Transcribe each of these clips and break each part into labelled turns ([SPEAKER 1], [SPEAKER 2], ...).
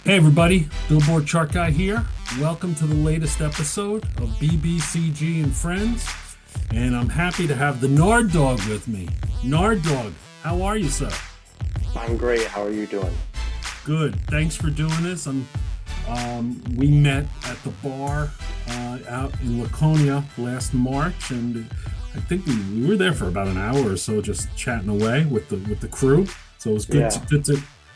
[SPEAKER 1] Hey everybody, Billboard Chart Guy here. Welcome to the latest episode of BBCG and Friends. And I'm happy to have the Narddog with me. Narddog, how are you, sir?
[SPEAKER 2] I'm great. How are you doing?
[SPEAKER 1] Good. Thanks for doing this. We met at the bar out in Laconia last March, and I think we were there for about an hour or so, just chatting away with the crew. So it was
[SPEAKER 2] Yeah.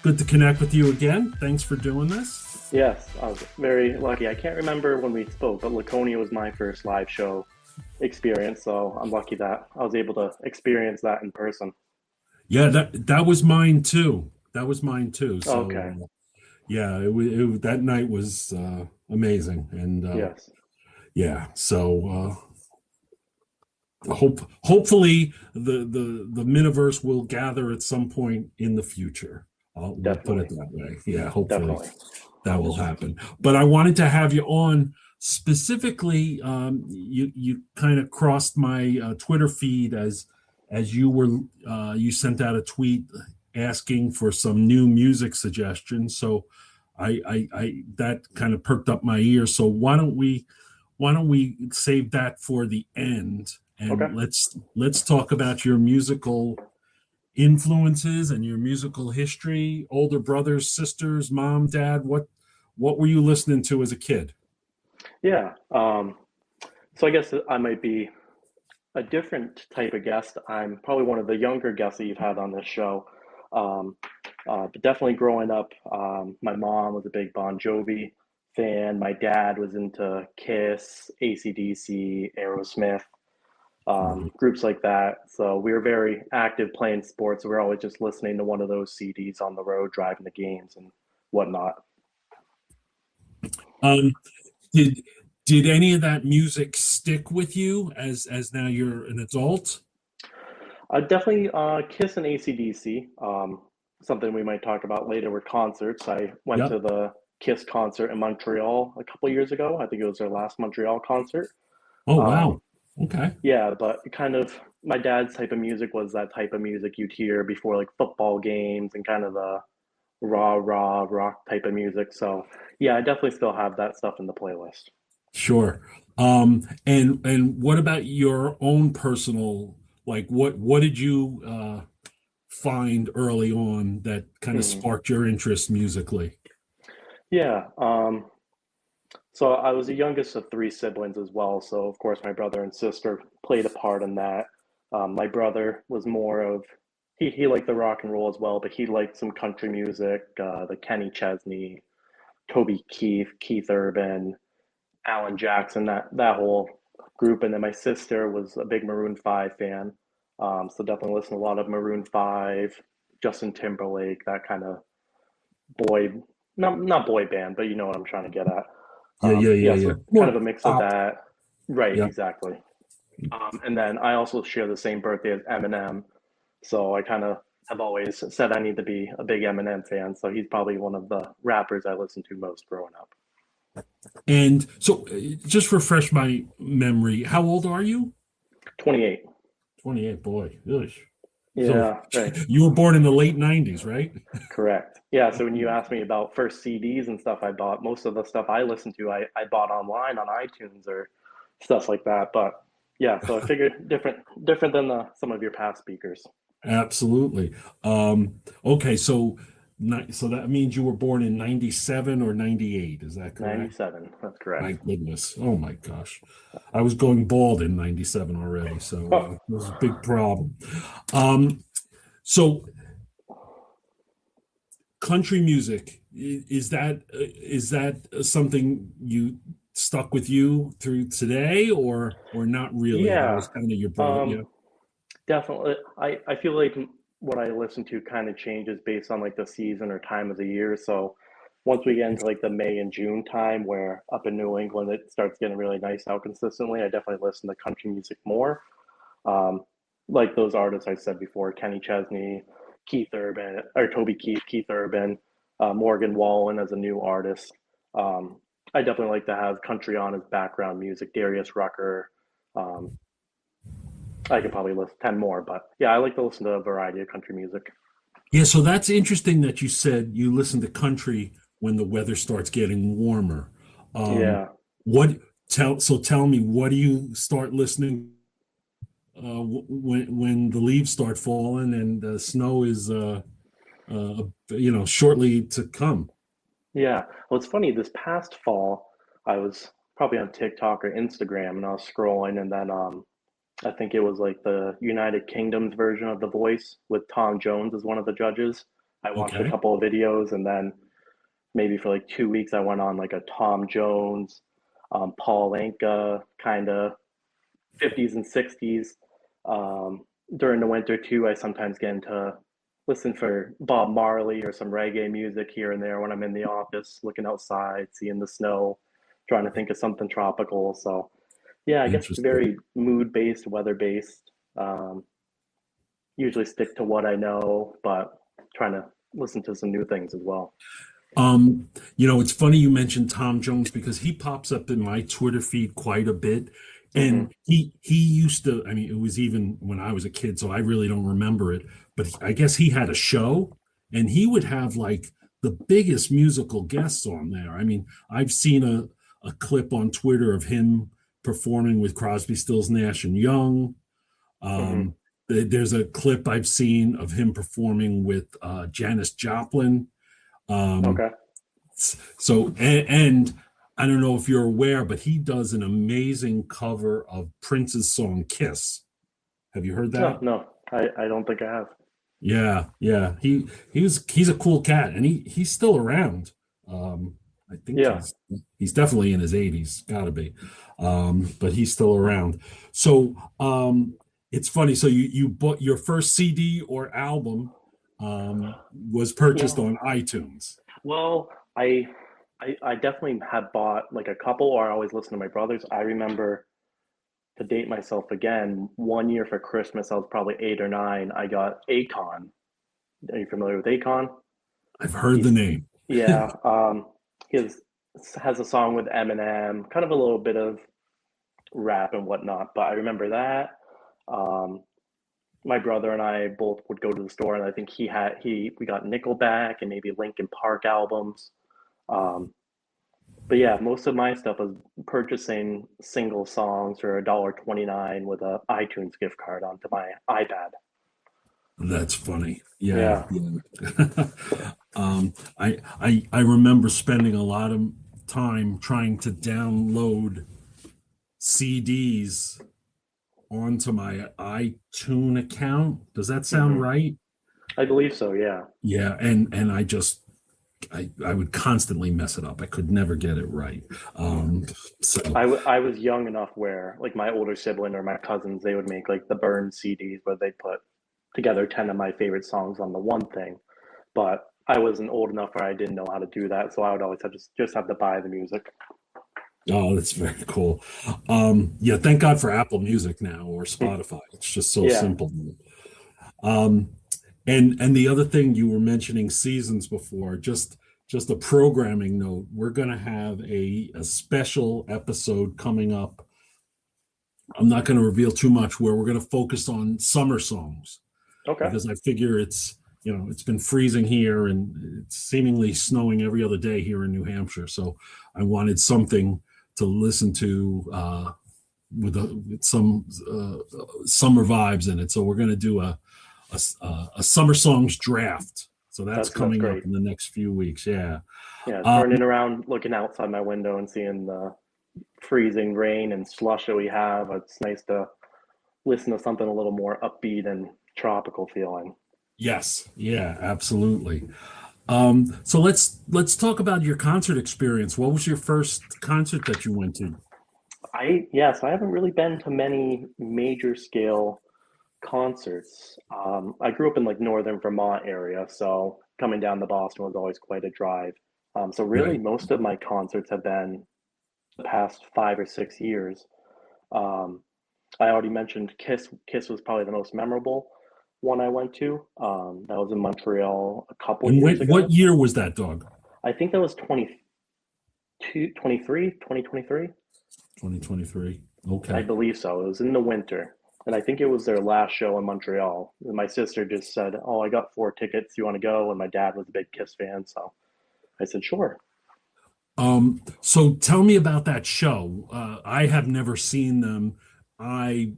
[SPEAKER 1] good to connect with you again. Thanks for doing this.
[SPEAKER 2] Yes, I was very lucky. I can't remember when we spoke, but Laconia was my first live show experience, so I'm lucky that I was able to experience that in person.
[SPEAKER 1] Yeah, that was mine too. That was mine too. So
[SPEAKER 2] Okay.
[SPEAKER 1] yeah, that night was amazing, and
[SPEAKER 2] Yes.
[SPEAKER 1] yeah. So hopefully the miniverse will gather at some point in the future. We'll put it
[SPEAKER 2] Definitely.
[SPEAKER 1] that way. Yeah, hopefully
[SPEAKER 2] Definitely.
[SPEAKER 1] that will happen. But I wanted to have you on specifically. You kind of crossed my Twitter feed as you sent out a tweet asking for some new music suggestions. So I that kind of perked up my ears. So why don't we save that for the end,
[SPEAKER 2] Okay.
[SPEAKER 1] and let's talk about your musical influences and your musical history, older brothers, sisters, mom, dad. What were you listening to as a kid?
[SPEAKER 2] Yeah. So I guess I might be a different type of guest. I'm probably one of the younger guests that you've had on this show. Um, but definitely growing up, my mom was a big Bon Jovi fan. My dad was into Kiss, AC/DC, Aerosmith,
[SPEAKER 1] Mhm.
[SPEAKER 2] groups like that. So we were very active playing sports. We were always just listening to one of those CDs on the road, driving the games and whatnot.
[SPEAKER 1] Um, did did any of that music stick with you as now you're an adult?
[SPEAKER 2] Definitely Kiss and AC/DC. Something we might talk about later were concerts. I went to
[SPEAKER 1] Yep.
[SPEAKER 2] the Kiss concert in Montreal a couple years ago. I think it was their last Montreal concert.
[SPEAKER 1] Oh
[SPEAKER 2] Um,
[SPEAKER 1] wow. Okay.
[SPEAKER 2] yeah, but kind of my dad's type of music was that type of music you'd hear before like football games and kind of the rah rock type of music. So yeah, I definitely still have that stuff in the playlist.
[SPEAKER 1] Sure. And what about your own personal, like what did you find early on that kind of
[SPEAKER 2] Hmm.
[SPEAKER 1] sparked your interest musically?
[SPEAKER 2] Yeah. So I was the youngest of three siblings as well. So of course my brother and sister played a part in that. My brother was more of he liked the rock and roll as well, but he liked some country music, the Kenny Chesney, Toby Keith, Keith Urban, Alan Jackson, that whole group. And then my sister was a big Maroon Five fan, so definitely listened to a lot of Maroon Five, Justin Timberlake, that kind of boy, not boy band, but you know what I'm trying to get at.
[SPEAKER 1] Yeah, yeah, yeah,
[SPEAKER 2] Yeah,
[SPEAKER 1] yeah.
[SPEAKER 2] so kind of
[SPEAKER 1] More
[SPEAKER 2] a mix of
[SPEAKER 1] pop.
[SPEAKER 2] that. Right,
[SPEAKER 1] Yeah,
[SPEAKER 2] exactly. And then I also share the same birthday as Eminem, so I kind of have always said I need to be a big Eminem fan. So he's probably one of the rappers I listened to most growing up.
[SPEAKER 1] and so just refresh my memory. How old are you?
[SPEAKER 2] 28.
[SPEAKER 1] 28, boy. Ugh. So
[SPEAKER 2] Yeah, right.
[SPEAKER 1] you were born in the late 90s, right?
[SPEAKER 2] Correct. Yeah, so when you asked me about first CDs and stuff I bought, most of the stuff I listened to, I bought online on iTunes or stuff like that. But yeah, so I figured different than some of your past speakers.
[SPEAKER 1] Absolutely. Okay, so that means you were born in 97 or 98, is that correct?
[SPEAKER 2] 97, that's
[SPEAKER 1] My
[SPEAKER 2] correct.
[SPEAKER 1] goodness. Oh my gosh. I was going bald in 97 already, so
[SPEAKER 2] Oh,
[SPEAKER 1] it was a big problem. Um, so country music, is that something you stuck with you through today or not really? That
[SPEAKER 2] yeah.
[SPEAKER 1] was kind of your brother, yeah.
[SPEAKER 2] Um, Definitely. I feel like what I listen to kind of changes based on like the season or time of the year. So once we get into like the May and June time where up in New England it starts getting really nice out consistently, I definitely listen to country music more. Um, like those artists I said before, Kenny Chesney, Keith Urban, or Toby Keith, Keith Urban, Morgan Wallen as a new artist. Um, I definitely like to have country on as background music, Darius Rucker. Um, I could probably list 10 more, but yeah, I like to listen to a variety of country music.
[SPEAKER 1] Yeah, so that's interesting that you said you listen to country when the weather starts getting warmer. Um,
[SPEAKER 2] Yeah.
[SPEAKER 1] what tell me, what do you start listening when the leaves start falling and the snow is shortly to come?
[SPEAKER 2] Yeah. Well, it's funny, this past fall, I was probably on TikTok or Instagram and I was scrolling and then I think it was like the United Kingdom's version of The Voice with Tom Jones as one of the judges. I watched a
[SPEAKER 1] Okay,
[SPEAKER 2] couple of videos and then maybe for like 2 weeks I went on like a Tom Jones, Paul Anka kind of 50s and 60s. During the winter too, I sometimes get into listen for Bob Marley or some reggae music here and there when I'm in the office, looking outside, seeing the snow, trying to think of something tropical. So yeah, I guess it's
[SPEAKER 1] interesting.
[SPEAKER 2] very mood based, weather based. Um, Usually stick to what I know, but trying to listen to some new things as well.
[SPEAKER 1] It's funny you mentioned Tom Jones because he pops up in my Twitter feed quite a bit.
[SPEAKER 2] Hmm.
[SPEAKER 1] And he used to, I mean, it was even when I was a kid, so I really don't remember it, but I guess he had a show and he would have like the biggest musical guests on there. I mean, I've seen a clip on Twitter of him performing with Crosby, Stills, Nash and Young.
[SPEAKER 2] Hmm.
[SPEAKER 1] Um, there's a clip I've seen of him performing with Janis Joplin. Um,
[SPEAKER 2] Okay.
[SPEAKER 1] so, and I don't know if you're aware, but he does an amazing cover of Prince's song Kiss. Have you heard
[SPEAKER 2] No,
[SPEAKER 1] that?
[SPEAKER 2] no, I don't think I have.
[SPEAKER 1] Yeah, yeah. He's a cool cat and he's still around. I think
[SPEAKER 2] Yeah.
[SPEAKER 1] he's definitely in his 80s, gotta be. But he's still around. So it's funny. So you bought your first CD or album was purchased
[SPEAKER 2] Well,
[SPEAKER 1] on iTunes.
[SPEAKER 2] well, I definitely had bought like a couple, or I always listen to my brothers. I remember, to date myself again, one year for Christmas, I was probably 8 or 9. I got Akon. Are you familiar with Akon?
[SPEAKER 1] I've heard the
[SPEAKER 2] He's
[SPEAKER 1] name.
[SPEAKER 2] Yeah. He has a song with Eminem, kind of a little bit of rap and whatnot. But I remember that. Um, my brother and I both would go to the store, and I think he we got Nickelback and maybe Linkin Park albums. Um, but yeah, most of my stuff was purchasing single songs for $1.29 with a iTunes gift card onto my iPad.
[SPEAKER 1] That's funny. Yeah,
[SPEAKER 2] Yeah.
[SPEAKER 1] yeah. I remember spending a lot of time trying to download CDs onto my iTunes account. Does that sound
[SPEAKER 2] Hmm.
[SPEAKER 1] right?
[SPEAKER 2] I believe so. Yeah.
[SPEAKER 1] Yeah, and I would constantly mess it up. I could never get it right.
[SPEAKER 2] Yeah.
[SPEAKER 1] So
[SPEAKER 2] I was young enough where like my older sibling or my cousins, they would make like the burn CDs where they put together 10 of my favorite songs on the one thing. But I wasn't old enough where I didn't know how to do that, so I would always have to just have to buy the music.
[SPEAKER 1] oh, that's very cool. Yeah, thank God for Apple Music now or Spotify. It's just so
[SPEAKER 2] Yeah.
[SPEAKER 1] simple. Um, and the other thing you were mentioning seasons before, just a programming note, we're going to have a special episode coming up. I'm not going to reveal too much where we're going to focus on summer songs
[SPEAKER 2] Okay.
[SPEAKER 1] because I figure it's been freezing here and it's seemingly snowing every other day here in New Hampshire. So I wanted something to listen to with some summer vibes in it. So we're going to do a summer songs draft. So that's
[SPEAKER 2] That's
[SPEAKER 1] coming up
[SPEAKER 2] great.
[SPEAKER 1] in the next few weeks. Yeah.
[SPEAKER 2] Yeah,
[SPEAKER 1] Um,
[SPEAKER 2] turning around, looking outside my window and seeing the freezing rain and slush that we have. It's nice to listen to something a little more upbeat and tropical feeling.
[SPEAKER 1] yes. Yeah. Absolutely. So let's talk about your concert experience. What was your first concert that you went to?
[SPEAKER 2] So I haven't really been to many major scale concerts. I grew up in like northern Vermont area, so coming down to Boston was always quite a drive. So really,
[SPEAKER 1] Right.
[SPEAKER 2] most of my concerts have been the past 5 or 6 years. Um, I already mentioned Kiss. Kiss was probably the most memorable one I went to. That was in Montreal a couple
[SPEAKER 1] And
[SPEAKER 2] years
[SPEAKER 1] what
[SPEAKER 2] ago.
[SPEAKER 1] year was that, dog?
[SPEAKER 2] I think that was 22, 23, 2023.
[SPEAKER 1] 2023.
[SPEAKER 2] I
[SPEAKER 1] Okay.
[SPEAKER 2] believe so. It was in the winter. And I think it was their last show in Montreal. And my sister just said, "Oh, I got 4 tickets. You want to go?" And my dad was a big Kiss fan. So I said, sure.
[SPEAKER 1] So tell me about that show. I have never seen them. I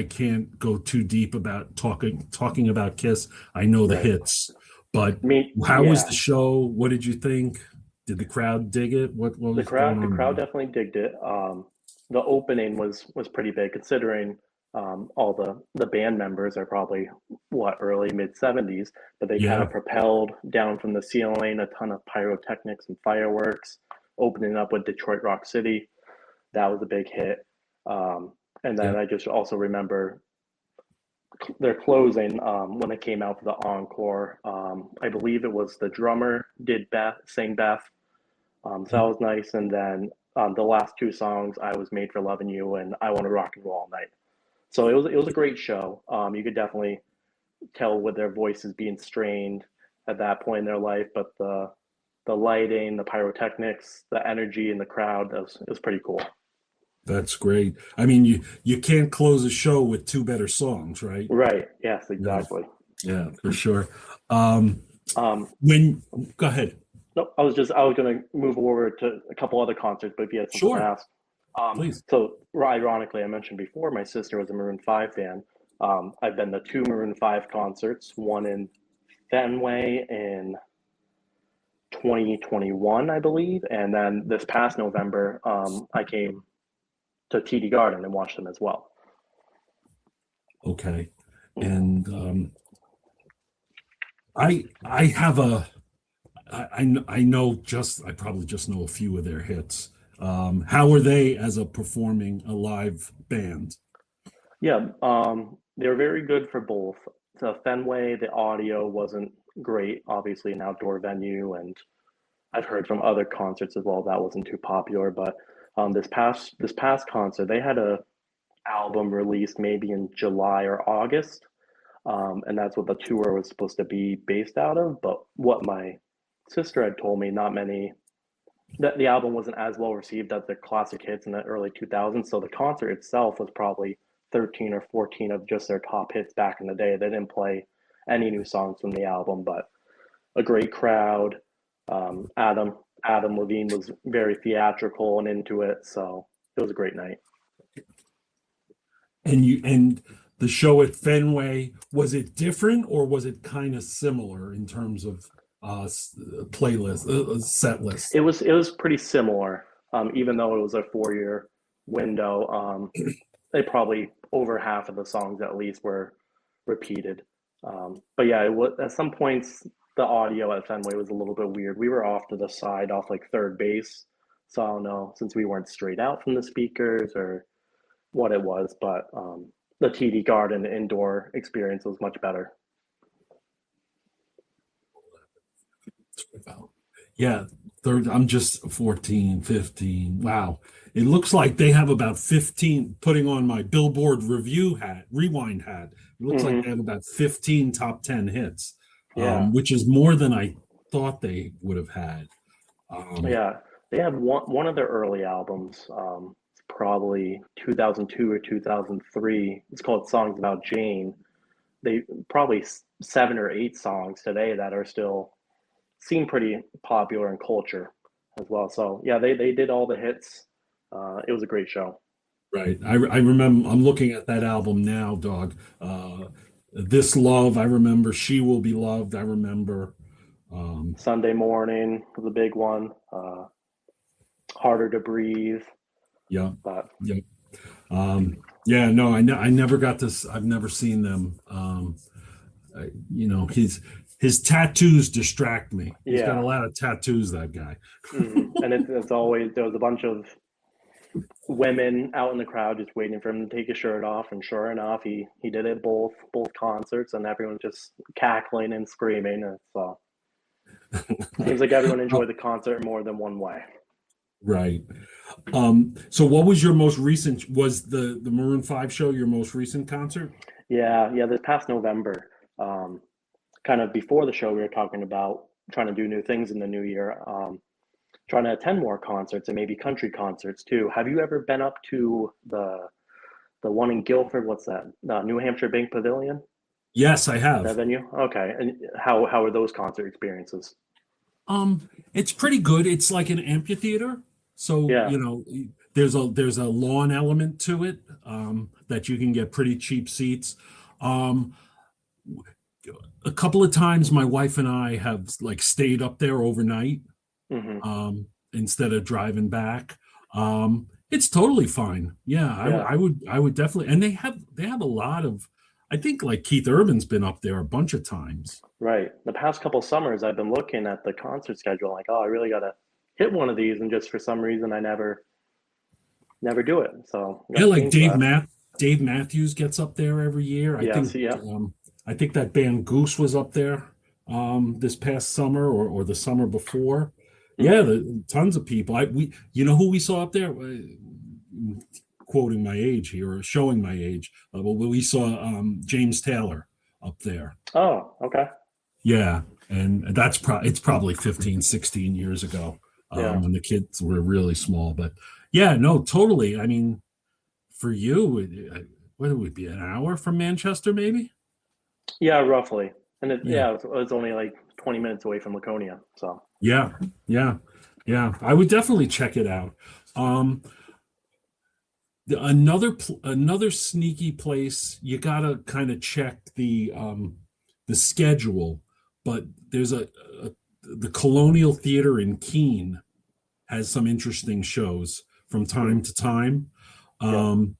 [SPEAKER 1] can't go too deep about talking about Kiss. I know the
[SPEAKER 2] Right.
[SPEAKER 1] hits, but how was the
[SPEAKER 2] Yeah.
[SPEAKER 1] show? What did you think? Did the crowd dig it? What was going
[SPEAKER 2] The
[SPEAKER 1] on
[SPEAKER 2] crowd
[SPEAKER 1] there?
[SPEAKER 2] definitely digged it. The opening was pretty big considering all the band members are probably what early mid 70s, but they kind
[SPEAKER 1] Yeah,
[SPEAKER 2] of propelled down from the ceiling, a ton of pyrotechnics and fireworks, opening up with Detroit Rock City. That was a big hit. And then
[SPEAKER 1] yeah.
[SPEAKER 2] I just also remember their closing when they came out for the encore. I believe it was the drummer did Beth sang Beth, so that was nice. And then the last two songs, I Was Made for Loving You and I Want to Rock and Roll All Night. So it was a great show. You could definitely tell with their voices being strained at that point in their life, but the lighting, the pyrotechnics, the energy in the crowd, it was pretty cool.
[SPEAKER 1] That's great. I mean, you can't close a show with two better songs, right?
[SPEAKER 2] Right. Yes,
[SPEAKER 1] Yeah,
[SPEAKER 2] exactly.
[SPEAKER 1] yeah, for sure. Um,
[SPEAKER 2] Um,
[SPEAKER 1] when Go ahead.
[SPEAKER 2] no, I was gonna move over to a couple other concerts, but if you had something to
[SPEAKER 1] Sure,
[SPEAKER 2] ask.
[SPEAKER 1] please.
[SPEAKER 2] So ironically, I mentioned before my sister was a Maroon 5 fan. I've been to two Maroon 5 concerts, one in Fenway in 2021, I believe, and then this past November, I came to TD Garden and watched them as well.
[SPEAKER 1] Okay.
[SPEAKER 2] Mhm.
[SPEAKER 1] And I have a I know just I probably just know a few of their hits. How are they as a performing a live band?
[SPEAKER 2] Yeah, they were very good for both. The Fenway, the audio wasn't great, obviously an outdoor venue, and I've heard from other concerts as well that wasn't too popular. But this past concert, they had a album released maybe in July or August, and that's what the tour was supposed to be based out of. But what my sister had told me, not many that the album wasn't as well received as the classic hits in the early 2000s. So the concert itself was probably 13 or 14 of just their top hits back in the day. They didn't play any new songs from the album, but a great crowd. Adam Levine was very theatrical and into it, so it was a great night.
[SPEAKER 1] And the show at Fenway, was it different or was it kind of similar in terms of playlist set list?
[SPEAKER 2] It was pretty similar, even though it was a 4 year window. They probably over half of the songs at least were repeated. But yeah, it was, at some points the audio at Fenway was a little bit weird. We were off to the side, off like third base, so I don't know since we weren't straight out from the speakers or what it was, but the TD Garden indoor experience was much better.
[SPEAKER 1] Yeah, third, I'm just 14, 15. Wow. It looks like they have about 15, putting on my Billboard review hat, rewind hat. It looks like they
[SPEAKER 2] Hmm.
[SPEAKER 1] have about 15 top 10 hits,
[SPEAKER 2] Yeah,
[SPEAKER 1] which is more than I thought they would have had. Um,
[SPEAKER 2] yeah. They have one of their early albums. It's probably 2002 or 2003. It's called Songs About Jane. They probably seven or eight songs today that are still seem pretty popular in culture as well. So yeah, they did all the hits. It was a great show.
[SPEAKER 1] right. I remember, I'm looking at that album now, dog. This Love, I remember. She Will Be Loved, I remember. Um,
[SPEAKER 2] Sunday Morning was a big one. Harder to Breathe,
[SPEAKER 1] yeah,
[SPEAKER 2] but
[SPEAKER 1] yeah. Yeah, no, I never got this. I've never seen them. His tattoos distract me. He's got a
[SPEAKER 2] yeah.
[SPEAKER 1] lot of tattoos, that guy.
[SPEAKER 2] And it's always there was a bunch of women out in the crowd just waiting for him to take his shirt off, and sure enough, he did it both concerts, and everyone just cackling and screaming. And so seems like everyone enjoyed the concert more than one way.
[SPEAKER 1] Right. So what was your most recent, was the Maroon 5 show your most recent concert?
[SPEAKER 2] Yeah, yeah. This past November, kind of before the show, we were talking about trying to do new things in the new year, trying to attend more concerts and maybe country concerts too. Have you ever been up to the one in Guilford? What's that? New Hampshire Bank Pavilion?
[SPEAKER 1] Yes, I
[SPEAKER 2] That
[SPEAKER 1] have.
[SPEAKER 2] venue? Okay. And how are those concert experiences?
[SPEAKER 1] It's pretty good. It's like an amphitheater, so
[SPEAKER 2] Yeah.
[SPEAKER 1] there's a lawn element to it, that you can get pretty cheap seats. Um, a couple of times, my wife and I have like stayed up there overnight,
[SPEAKER 2] Hmm.
[SPEAKER 1] instead of driving back. It's totally fine. Yeah,
[SPEAKER 2] Yeah.
[SPEAKER 1] I would definitely. And they have a lot of. I think like Keith Urban's been up there a bunch of times.
[SPEAKER 2] Right. The past couple summers, I've been looking at the concert schedule, like, oh, I really gotta hit one of these, and just for some reason, I never do it. So I
[SPEAKER 1] Yeah,
[SPEAKER 2] gotta
[SPEAKER 1] like
[SPEAKER 2] change that.
[SPEAKER 1] Dave Matthews gets up there every year.
[SPEAKER 2] Yeah. See. Yeah.
[SPEAKER 1] I think that band Goose was up there this past summer, or the summer before. Yeah,
[SPEAKER 2] Hmm.
[SPEAKER 1] tons of people. You know who we saw up there? Quoting my age here, or showing my age. But we saw James Taylor up there.
[SPEAKER 2] Oh. Okay.
[SPEAKER 1] Yeah, and it's probably 15, 16 years ago,
[SPEAKER 2] Yeah.
[SPEAKER 1] when the kids were really small. But yeah, no, totally. I mean, for you, what would it be, an hour from Manchester, maybe?
[SPEAKER 2] Yeah. Roughly. And
[SPEAKER 1] Yeah,
[SPEAKER 2] it's only like 20 minutes away from Laconia. So.
[SPEAKER 1] yeah, yeah, yeah. I would definitely check it out. Um, another sneaky place, you gotta kind of check the schedule, but there's the Colonial Theater in Keene has some interesting shows from
[SPEAKER 2] Hmm.
[SPEAKER 1] time to time.
[SPEAKER 2] Yeah.
[SPEAKER 1] Um,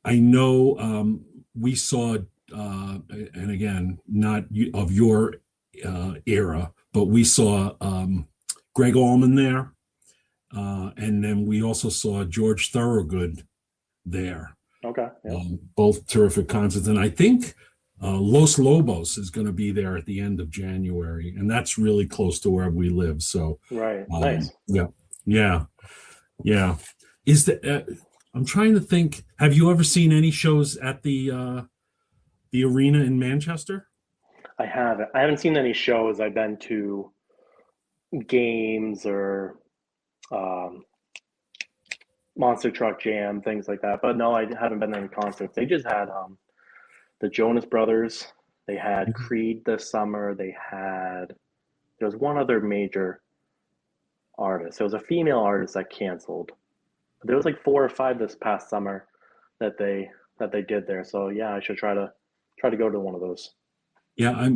[SPEAKER 1] I know, we saw, and again, not of your era, but we saw Greg Allman there, and then we also saw George Thorogood there.
[SPEAKER 2] Okay. Yeah.
[SPEAKER 1] Both terrific concerts, and I think Los Lobos is going to be there at the end of January, and that's really close to where we live. So,
[SPEAKER 2] Right. Nice.
[SPEAKER 1] yeah, yeah, yeah. Is that I'm trying to think. Have you ever seen any shows at the arena in Manchester?
[SPEAKER 2] I haven't. I haven't seen any shows. I've been to games or um, Monster Truck Jam, things like that. But no, I haven't been to any concerts. They just had the Jonas Brothers. They had
[SPEAKER 1] Mhm.
[SPEAKER 2] Creed this summer. There was one other major artist. It was a female artist that canceled. But there was like four or five this past summer that they did there. So yeah, I should try to go to one of those.
[SPEAKER 1] Yeah,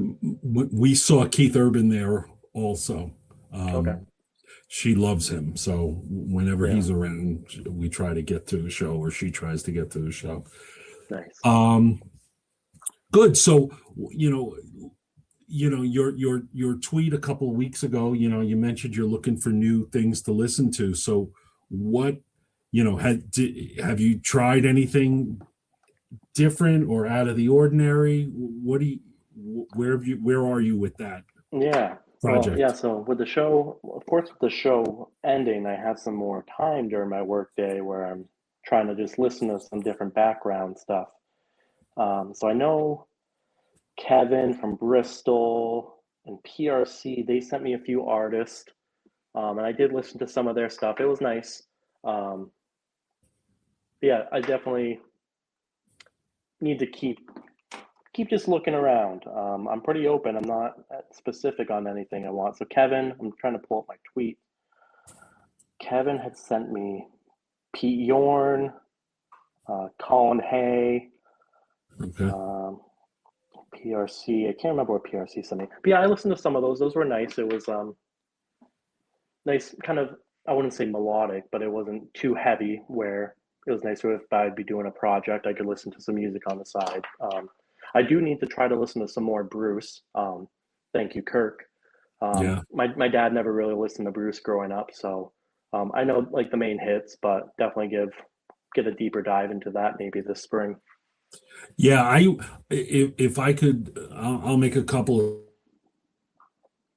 [SPEAKER 1] we saw Keith Urban there also.
[SPEAKER 2] Okay.
[SPEAKER 1] Um, she loves him, so whenever
[SPEAKER 2] Yeah.
[SPEAKER 1] he's around, we try to get to the show, or she tries to get to the show.
[SPEAKER 2] Nice.
[SPEAKER 1] Um, Good. So, you know, your tweet a couple of weeks ago, you mentioned you're looking for new things to listen to. So, what, have you tried anything different or out of the ordinary? What do you, where are you with that
[SPEAKER 2] Yeah. Well, yeah,
[SPEAKER 1] project?
[SPEAKER 2] so with the show, of course, with the show ending, I have some more time during my work day where I'm trying to just listen to some different background stuff. So I know Kevin from Bristol and PRC, they sent me a few artists, and I did listen to some of their stuff. It was nice. Um, yeah, I definitely need to keep just looking around. I'm pretty open. I'm not specific on anything I want. So Kevin, I'm trying to pull up my tweet. Kevin had sent me Pete Yorn, Colin Hay,
[SPEAKER 1] Okay.
[SPEAKER 2] um, PRC. I can't remember what PRC sent me. But yeah, I listened to some of those. Those were nice. It was nice, kind of. I wouldn't say melodic, but it wasn't too heavy. Where it was nicer if I'd be doing a project, I could listen to some music on the side. I do need to try to listen to some more Bruce. Thank you, Kirk.
[SPEAKER 1] Yeah.
[SPEAKER 2] My dad never really listened to Bruce growing up, so I know like the main hits, but definitely get a deeper dive into that maybe this spring.
[SPEAKER 1] Yeah. If I could, I'll make a couple of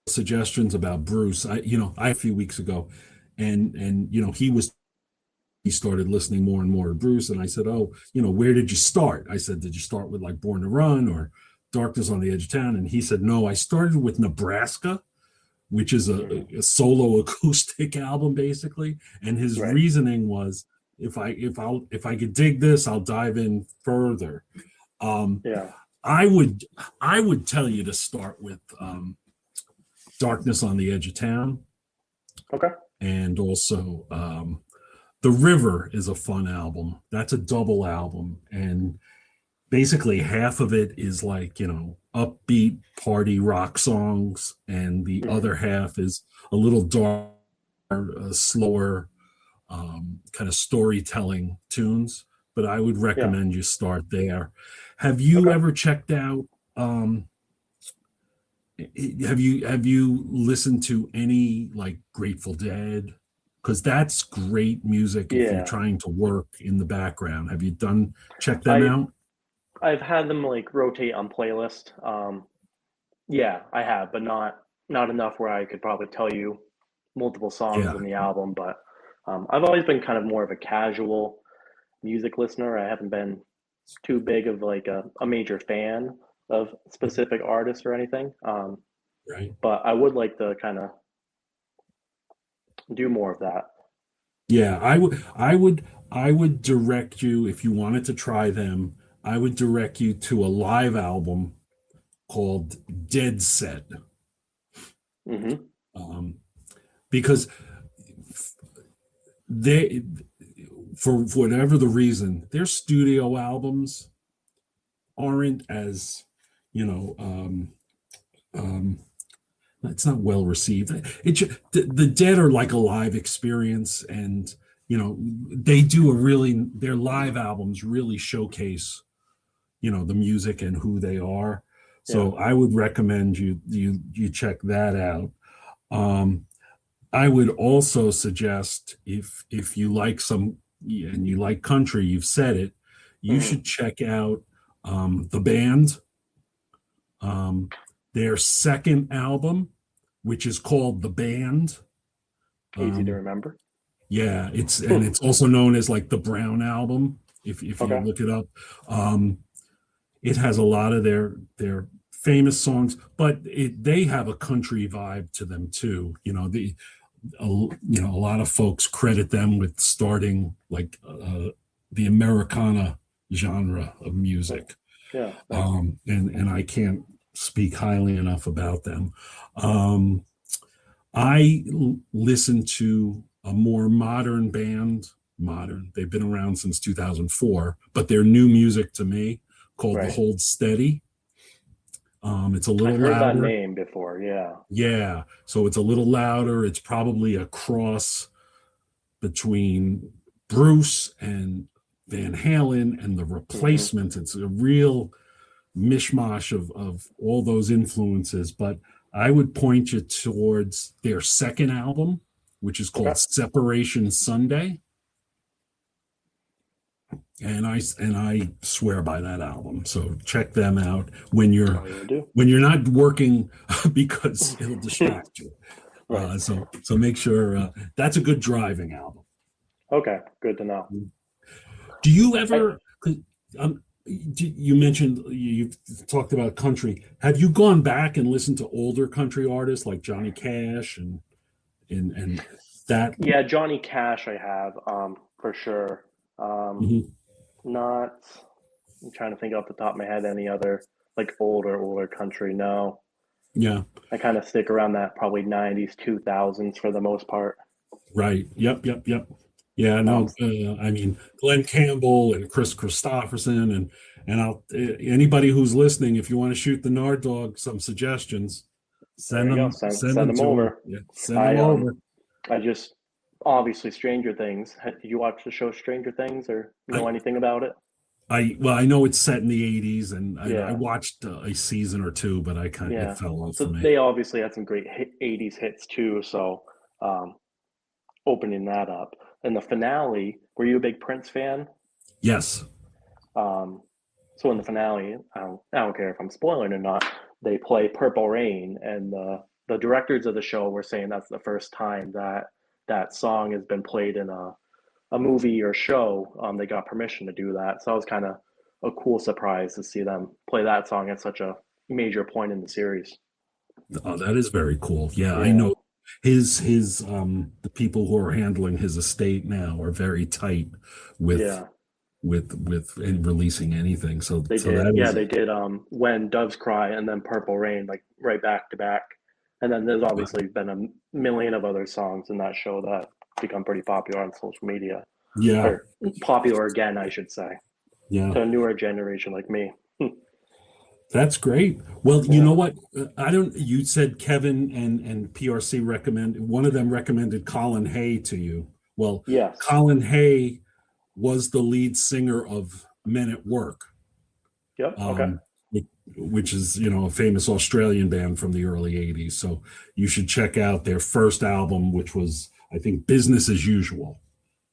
[SPEAKER 1] suggestions about Bruce. I a few weeks ago, and he started listening more and more to Bruce. And I said, "Oh, where did you start?" I said, "Did you start with like Born to Run or Darkness on the Edge of Town?" And he said, "No, I started with Nebraska, which is
[SPEAKER 2] Hmm.
[SPEAKER 1] a solo acoustic album, basically." And his
[SPEAKER 2] Right.
[SPEAKER 1] reasoning was, if I could dig this, I'll dive in further. Um,
[SPEAKER 2] Yeah.
[SPEAKER 1] I would tell you to start with Darkness on the Edge of Town,
[SPEAKER 2] Okay.
[SPEAKER 1] and also The River is a fun album. That's a double album, and basically half of it is like, upbeat party rock songs, and the
[SPEAKER 2] Hmm.
[SPEAKER 1] other half is a little darker, slower, kind of storytelling tunes. But I would
[SPEAKER 2] Yeah.
[SPEAKER 1] recommend you start there. Have you
[SPEAKER 2] Okay.
[SPEAKER 1] ever checked out? Have you listened to any like Grateful Dead? Because that's great music if you're
[SPEAKER 2] Yeah.
[SPEAKER 1] trying to work in the background. Have you done check them
[SPEAKER 2] I've
[SPEAKER 1] out?
[SPEAKER 2] I've had them like rotate on playlist. Yeah, I have, but not enough where I could probably tell you multiple songs
[SPEAKER 1] Yeah,
[SPEAKER 2] in the album. But I've always been kind of more of a casual music listener. I haven't been too big of like a major fan of specific artists or anything.
[SPEAKER 1] right.
[SPEAKER 2] But I would like to kind of do more of that.
[SPEAKER 1] Yeah, I would direct you if you wanted to try them. I would direct you to a live album called Dead Set,
[SPEAKER 2] Hmm.
[SPEAKER 1] um, because they, for whatever the reason, their studio albums aren't as, you know, um, it's not well received. The Dead are like a live experience, and they do their live albums really showcase the music and who they are.
[SPEAKER 2] Yeah.
[SPEAKER 1] So I would recommend you check that out. Um, I would also suggest if you like some and you like country, you've said it, you
[SPEAKER 2] Hmm.
[SPEAKER 1] should check out the band, um, their second album, which is called The Band.
[SPEAKER 2] Easy to
[SPEAKER 1] Um,
[SPEAKER 2] remember.
[SPEAKER 1] yeah, it's also known as like the Brown album. If you
[SPEAKER 2] Okay.
[SPEAKER 1] look it up, um, it has a lot of their famous songs, but they have a country vibe to them too. A lot of folks credit them with starting like the Americana genre of music,
[SPEAKER 2] Yeah. Nice.
[SPEAKER 1] and I can't speak highly enough about them. Um, I listen to a more modern band. Modern. They've been around since 2004, but they're new music to me, called The
[SPEAKER 2] Right.
[SPEAKER 1] Hold Steady. It's a
[SPEAKER 2] I've
[SPEAKER 1] little
[SPEAKER 2] heard that
[SPEAKER 1] louder.
[SPEAKER 2] name before. Yeah.
[SPEAKER 1] Yeah, so it's a little louder. It's probably a cross between Bruce and Van Halen and the
[SPEAKER 2] Hmm.
[SPEAKER 1] Replacements. It's a real mishmash of all those influences. But I would point you towards their second album, which is
[SPEAKER 2] Okay.
[SPEAKER 1] called Separation Sunday. And I swear by that album. So check them out
[SPEAKER 2] I will do.
[SPEAKER 1] when you're not working because it'll distract you.
[SPEAKER 2] Right.
[SPEAKER 1] So make sure that's a good driving album.
[SPEAKER 2] Okay. Good to know.
[SPEAKER 1] Do you
[SPEAKER 2] I,
[SPEAKER 1] ever? You mentioned you've talked about country. Have you gone back and listened to older country artists like Johnny Cash and that?
[SPEAKER 2] yeah, Johnny Cash, I have for sure. Um,
[SPEAKER 1] Mhm.
[SPEAKER 2] not. I'm trying to think off the top of my head any other like older country. No,
[SPEAKER 1] Yeah,
[SPEAKER 2] I kind of stick around that probably 90s, 2000s for the most part.
[SPEAKER 1] right. Yep. Yeah,
[SPEAKER 2] Um,
[SPEAKER 1] no. I mean, Glenn Campbell and Chris Christopherson and anybody who's listening, if you want to shoot the Narddog some suggestions,
[SPEAKER 2] there
[SPEAKER 1] send
[SPEAKER 2] you go.
[SPEAKER 1] them
[SPEAKER 2] Send
[SPEAKER 1] send
[SPEAKER 2] send
[SPEAKER 1] them
[SPEAKER 2] them
[SPEAKER 1] to him.
[SPEAKER 2] over.
[SPEAKER 1] Yeah, send them
[SPEAKER 2] I
[SPEAKER 1] over.
[SPEAKER 2] I just obviously Stranger Things. Did you watch the show Stranger Things or know
[SPEAKER 1] I
[SPEAKER 2] anything about it?
[SPEAKER 1] I know it's set in the 80s, and I
[SPEAKER 2] Yeah,
[SPEAKER 1] watched a season or two, but it
[SPEAKER 2] yeah.
[SPEAKER 1] fell off for
[SPEAKER 2] So
[SPEAKER 1] me.
[SPEAKER 2] they obviously had some great 80s hits too. So um, opening that up. And the finale, were you a big Prince fan?
[SPEAKER 1] Yes.
[SPEAKER 2] Um, so in the finale, I don't care if I'm spoiling or not, they play Purple Rain, and the directors of the show were saying that's the first time that that song has been played in a movie or show. They got permission to do that, so that was kind of a cool surprise to see them play that song at such a major point in the series.
[SPEAKER 1] Oh, that is very cool. Yeah, I
[SPEAKER 2] Yeah,
[SPEAKER 1] know his the people who are handling his estate now are very tight with
[SPEAKER 2] yeah,
[SPEAKER 1] with and releasing anything. So
[SPEAKER 2] they did.
[SPEAKER 1] that
[SPEAKER 2] Yeah,
[SPEAKER 1] is
[SPEAKER 2] they did. When Doves Cry and then Purple Rain, like right back to back, And then there's obviously been a million of other songs in that show that become pretty popular on social media,
[SPEAKER 1] Yeah,
[SPEAKER 2] or popular again, I should say,
[SPEAKER 1] yeah.
[SPEAKER 2] to a newer generation like me.
[SPEAKER 1] That's great. Well, you
[SPEAKER 2] Yeah.
[SPEAKER 1] know what? I don't, you said Kevin and PRC one of them recommended Colin Hay to you. Well,
[SPEAKER 2] Yes.
[SPEAKER 1] Colin Hay was the lead singer of Men at Work,
[SPEAKER 2] Yep. Okay.
[SPEAKER 1] um, which is, a famous Australian band from the early 80s. So you should check out their first album, which was, I think, Business as Usual,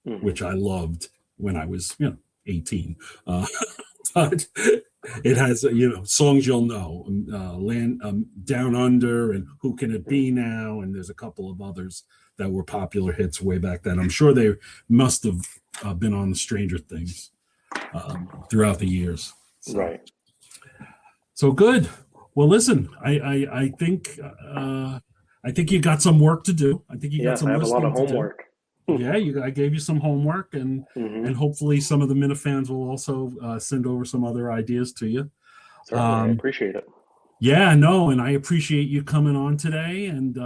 [SPEAKER 2] Hmm.
[SPEAKER 1] which I loved when I was, 18. But it has, songs you'll know, Land Down Under and Who Can It Be Now? And there's a couple of others that were popular hits way back then. I'm sure they must have been on the Stranger Things throughout the years. So,
[SPEAKER 2] Right.
[SPEAKER 1] so good. Well, listen, I think you got some work to do. I think you got
[SPEAKER 2] Yes, I
[SPEAKER 1] some
[SPEAKER 2] have a lot of
[SPEAKER 1] listening to do.
[SPEAKER 2] homework.
[SPEAKER 1] Yeah, I gave you some homework,
[SPEAKER 2] Hmm.
[SPEAKER 1] and hopefully some of the Minifans will also send over some other ideas to you.
[SPEAKER 2] Certainly, I
[SPEAKER 1] Um,
[SPEAKER 2] appreciate it.
[SPEAKER 1] yeah, no, and I appreciate you coming on today. And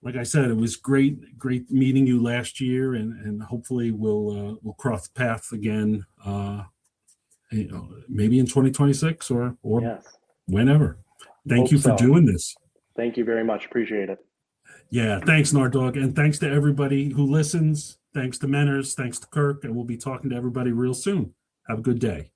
[SPEAKER 1] like I said, it was great meeting you last year, and hopefully we'll cross paths again. Maybe in 2026 or
[SPEAKER 2] Yes.
[SPEAKER 1] whenever. Thank
[SPEAKER 2] Hope
[SPEAKER 1] you for
[SPEAKER 2] so.
[SPEAKER 1] doing this.
[SPEAKER 2] Thank you very much. Appreciate it.
[SPEAKER 1] Yeah, thanks, Narddog, and thanks to everybody who listens. Thanks to Menners, thanks to Kirk, and we'll be talking to everybody real soon. Have a good day.